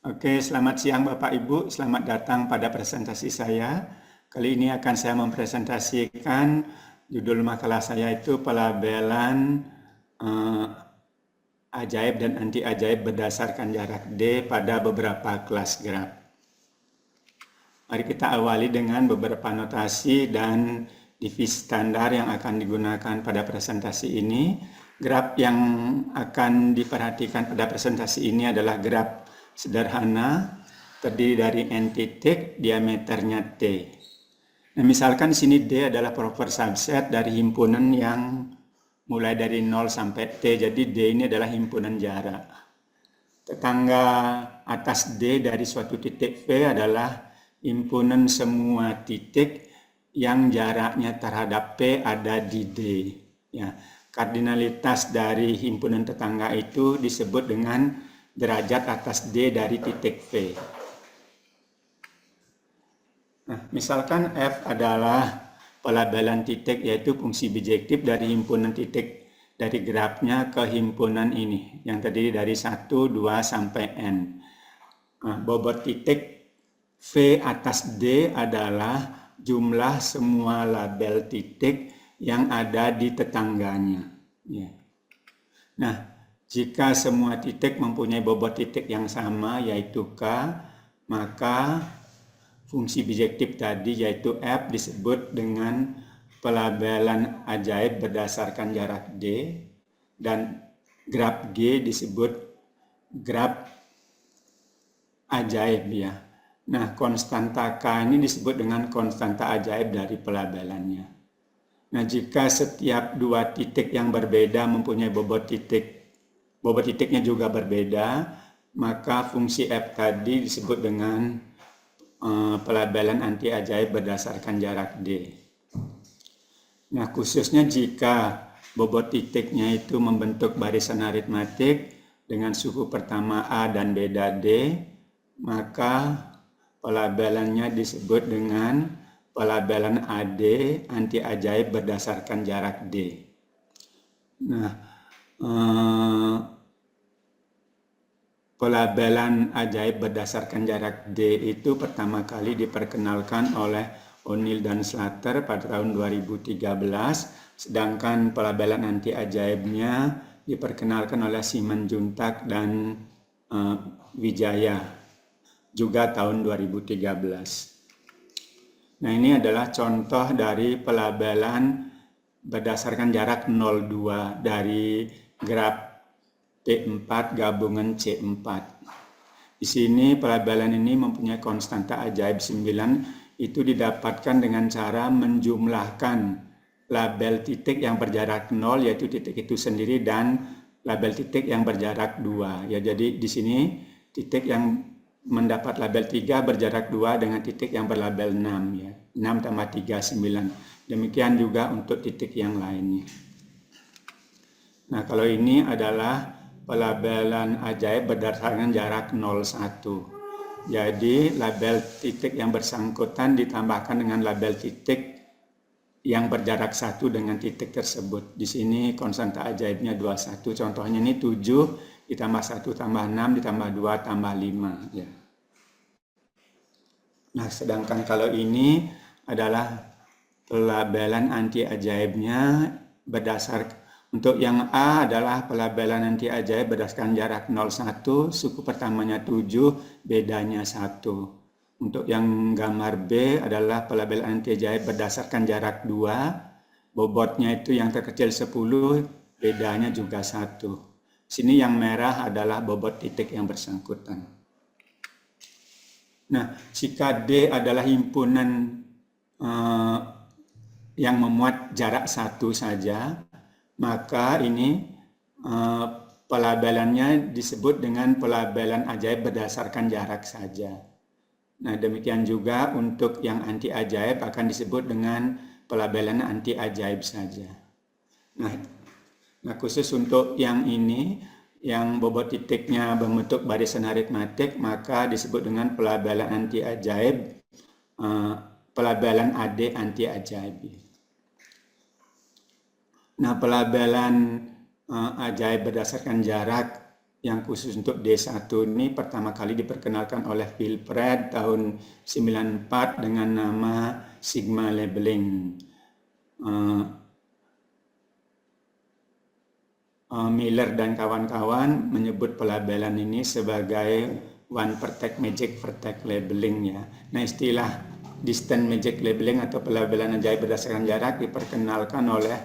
Oke, selamat siang Bapak Ibu. Selamat datang pada presentasi saya. Kali ini akan saya mempresentasikan judul makalah saya itu pelabelan eh, ajaib dan anti ajaib berdasarkan jarak D pada beberapa kelas graf. Mari kita awali dengan beberapa notasi dan divisi standar yang akan digunakan pada presentasi ini. Graf yang akan diperhatikan pada presentasi ini adalah graf sederhana terdiri dari N titik, diameternya T. Nah, misalkan di sini D adalah proper subset dari himpunan yang mulai dari 0 sampai T, jadi D ini adalah himpunan jarak. Tetangga atas D dari suatu titik V adalah himpunan semua titik yang jaraknya terhadap P ada di D. Ya, kardinalitas dari himpunan tetangga itu disebut dengan derajat atas D dari titik V. Nah, misalkan F adalah pelabelan titik, yaitu fungsi bijektif dari himpunan titik dari grafnya ke himpunan ini yang terdiri dari 1, 2 sampai N. Nah, bobot titik V atas D adalah jumlah semua label titik yang ada di tetangganya. Ya. Nah, jika semua titik mempunyai bobot titik yang sama yaitu K, maka fungsi bijektif tadi yaitu F disebut dengan pelabelan ajaib berdasarkan jarak D, dan graf G disebut graf ajaib ya. Nah, konstanta K ini disebut dengan konstanta ajaib dari pelabelannya. Nah, jika setiap dua titik yang berbeda mempunyai bobot titiknya juga berbeda, maka fungsi F tadi disebut dengan pelabelan anti ajaib berdasarkan jarak D. Nah, khususnya jika bobot titiknya itu membentuk barisan aritmatik dengan suku pertama A dan beda D, maka pelabelannya disebut dengan pelabelan AD anti ajaib berdasarkan jarak D. Nah, pelabelan ajaib berdasarkan jarak D itu pertama kali diperkenalkan oleh O'Neill dan Slater pada tahun 2013, sedangkan pelabelan anti ajaibnya diperkenalkan oleh Simanjuntak dan Wijaya juga tahun 2013. Nah, ini adalah contoh dari pelabelan berdasarkan jarak 0,2 dari graf T4 gabungan C4. Di sini pelabelan ini mempunyai konstanta ajaib 9, itu didapatkan dengan cara menjumlahkan label titik yang berjarak 0 yaitu titik itu sendiri dan label titik yang berjarak 2. Ya, jadi di sini titik yang mendapat label 3 berjarak 2 dengan titik yang berlabel 6 ya. 6 tambah 3 9. Demikian juga untuk titik yang lainnya. Nah, kalau ini adalah pelabelan ajaib berdasarkan jarak 0,1. Jadi label titik yang bersangkutan ditambahkan dengan label titik yang berjarak 1 dengan titik tersebut. Di sini konstanta ajaibnya 21. Contohnya ini 7 ditambah 1 tambah 6 ditambah 2 tambah 5. Ya. Nah, sedangkan kalau ini adalah pelabelan anti ajaibnya berdasarkan, untuk yang A adalah pelabelan anti ajaib berdasarkan jarak 0,1, suku pertamanya 7, bedanya 1. Untuk yang gambar B adalah pelabelan anti ajaib berdasarkan jarak 2, bobotnya itu yang terkecil 10, bedanya juga 1. Sini yang merah adalah bobot titik yang bersangkutan. Nah, jika D adalah himpunan yang memuat jarak 1 saja, maka ini pelabelannya disebut dengan pelabelan ajaib berdasarkan jarak saja. Nah, demikian juga untuk yang anti ajaib akan disebut dengan pelabelan anti ajaib saja. Nah, khusus untuk yang ini, yang bobot titiknya membentuk barisan aritmatik, maka disebut dengan pelabelan anti ajaib, pelabelan AD anti ajaib. Nah, pelabelan ajaib berdasarkan jarak yang khusus untuk D1 ini pertama kali diperkenalkan oleh Wilfred tahun 94 dengan nama Sigma Labeling. Miller dan kawan-kawan menyebut pelabelan ini sebagai One Vertex Magic Vertex Labeling ya. Nah, istilah Distant Magic Labeling atau pelabelan ajaib berdasarkan jarak diperkenalkan oleh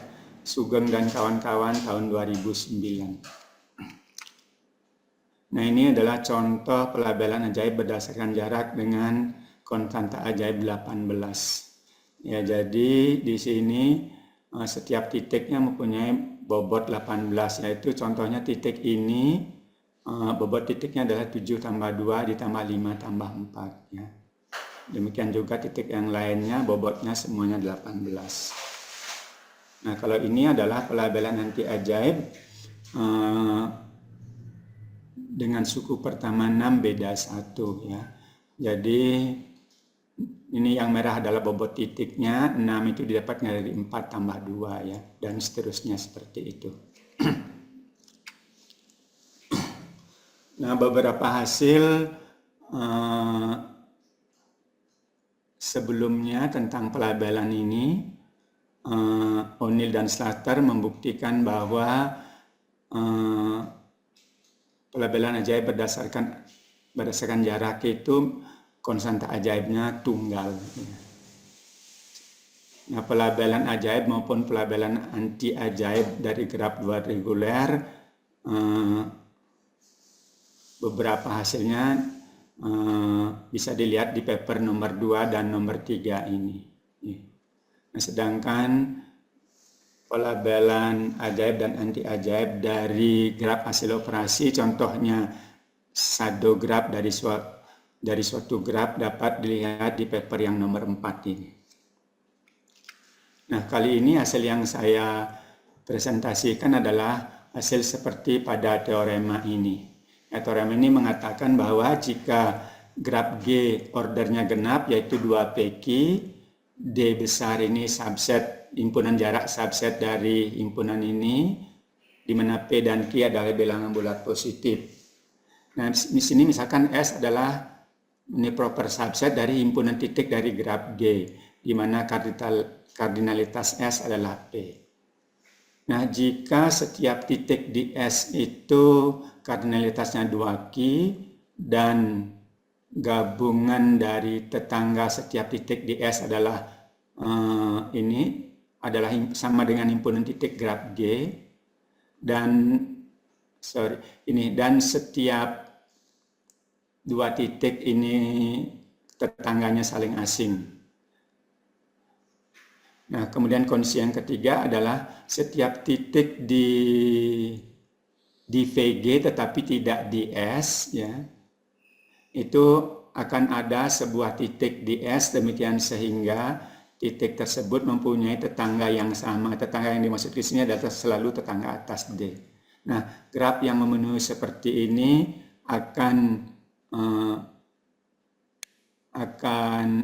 Sugeng dan kawan-kawan tahun 2009. Nah, ini adalah contoh pelabelan ajaib berdasarkan jarak dengan konstanta ajaib 18. Ya, jadi di sini setiap titiknya mempunyai bobot 18, yaitu contohnya titik ini bobot titiknya adalah 7 tambah 2 ditambah 5 tambah 4 ya. Demikian juga titik yang lainnya bobotnya semuanya 18. Nah, kalau ini adalah pelabelan anti ajaib dengan suku pertama 6 beda 1 ya. Jadi ini yang merah adalah bobot titiknya, 6 itu didapatkan dari 4 tambah 2 ya, dan seterusnya seperti itu. Nah, beberapa hasil sebelumnya tentang pelabelan ini, O'Neill dan Slater membuktikan bahwa pelabelan ajaib berdasarkan jarak itu konstanta ajaibnya tunggal. Nah, pelabelan ajaib maupun pelabelan anti ajaib dari graf 2 reguler, beberapa hasilnya bisa dilihat di paper nomor 2 dan nomor 3 ini. Nah, sedangkan pelabelan ajaib dan anti ajaib dari graf hasil operasi, contohnya shadow graph dari suatu graf dapat dilihat di paper yang nomor 4 ini. Nah, kali ini hasil yang saya presentasikan adalah hasil seperti pada teorema ini. Ya, teorema ini mengatakan bahwa jika graf G ordernya genap, yaitu 2PQ, D besar ini subset, himpunan jarak subset dari himpunan ini, di mana P dan Q adalah bilangan bulat positif. Nah, di sini misalkan S adalah ini proper subset dari himpunan titik dari graf G, di mana kardinalitas S adalah P. Nah, jika setiap titik di S itu kardinalitasnya 2Q dan gabungan dari tetangga setiap titik di S adalah ini adalah sama dengan himpunan titik graf G, dan setiap dua titik ini tetangganya saling asing. Nah, kemudian kondisi yang ketiga adalah setiap titik di VG tetapi tidak di S ya, itu akan ada sebuah titik di S, demikian sehingga titik tersebut mempunyai tetangga yang sama. Tetangga yang dimaksud di sini adalah selalu tetangga atas D. Nah, graf yang memenuhi seperti ini akan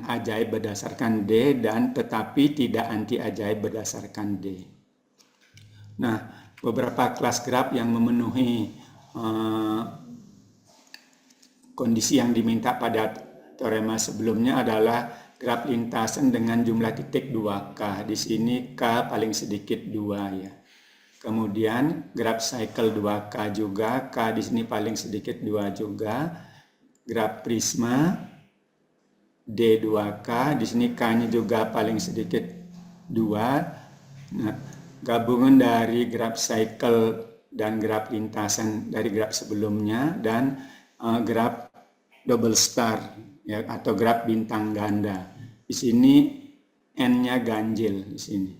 ajaib berdasarkan D dan tetapi tidak anti ajaib berdasarkan D. Nah, beberapa kelas graf yang memenuhi kondisi yang diminta pada teorema sebelumnya adalah graf lintasan dengan jumlah titik 2K. Di sini K paling sedikit 2 ya. Kemudian graf cycle 2K juga, K di sini paling sedikit 2 juga. Graf prisma D2K, di sini K-nya juga paling sedikit 2. Nah, gabungan dari graf cycle dan graf lintasan dari graf sebelumnya dan graf double star ya, atau graf bintang ganda. Di sini N-nya ganjil di sini.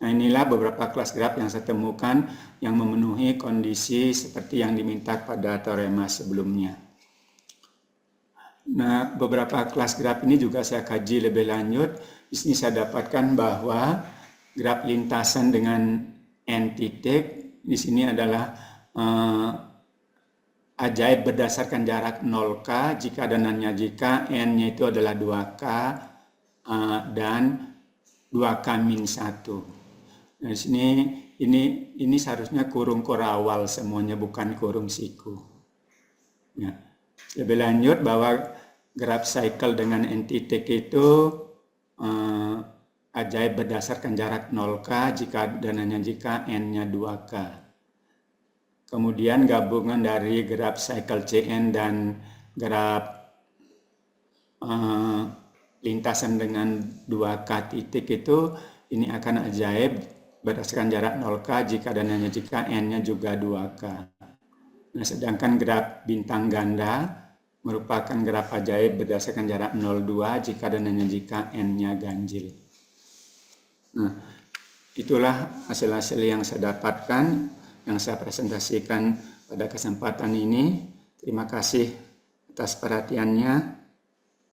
Nah, inilah beberapa kelas graf yang saya temukan yang memenuhi kondisi seperti yang diminta pada teorema sebelumnya. Nah, beberapa kelas graf ini juga saya kaji lebih lanjut. Di sini saya dapatkan bahwa graf lintasan dengan N titik di sini adalah ajaib berdasarkan jarak 0K jika dan hanya jika N-nya itu adalah 2K dan 2K min 1. Nah, di sini ini seharusnya kurung korawal semuanya, bukan kurung siku. Ya. Lebih lanjut bahwa graf cycle dengan NTTK itu ajaib berdasarkan jarak 0K jika N-nya 2K. Kemudian gabungan dari graf cycle CN dan graf lintasan dengan 2K titik itu, ini akan ajaib berdasarkan jarak 0K jika N-nya juga 2K. Nah, sedangkan graf bintang ganda merupakan graf ajaib berdasarkan jarak 0,2 jika N-nya ganjil. Nah, itulah hasil-hasil yang saya dapatkan, yang saya presentasikan pada kesempatan ini. Terima kasih atas perhatiannya.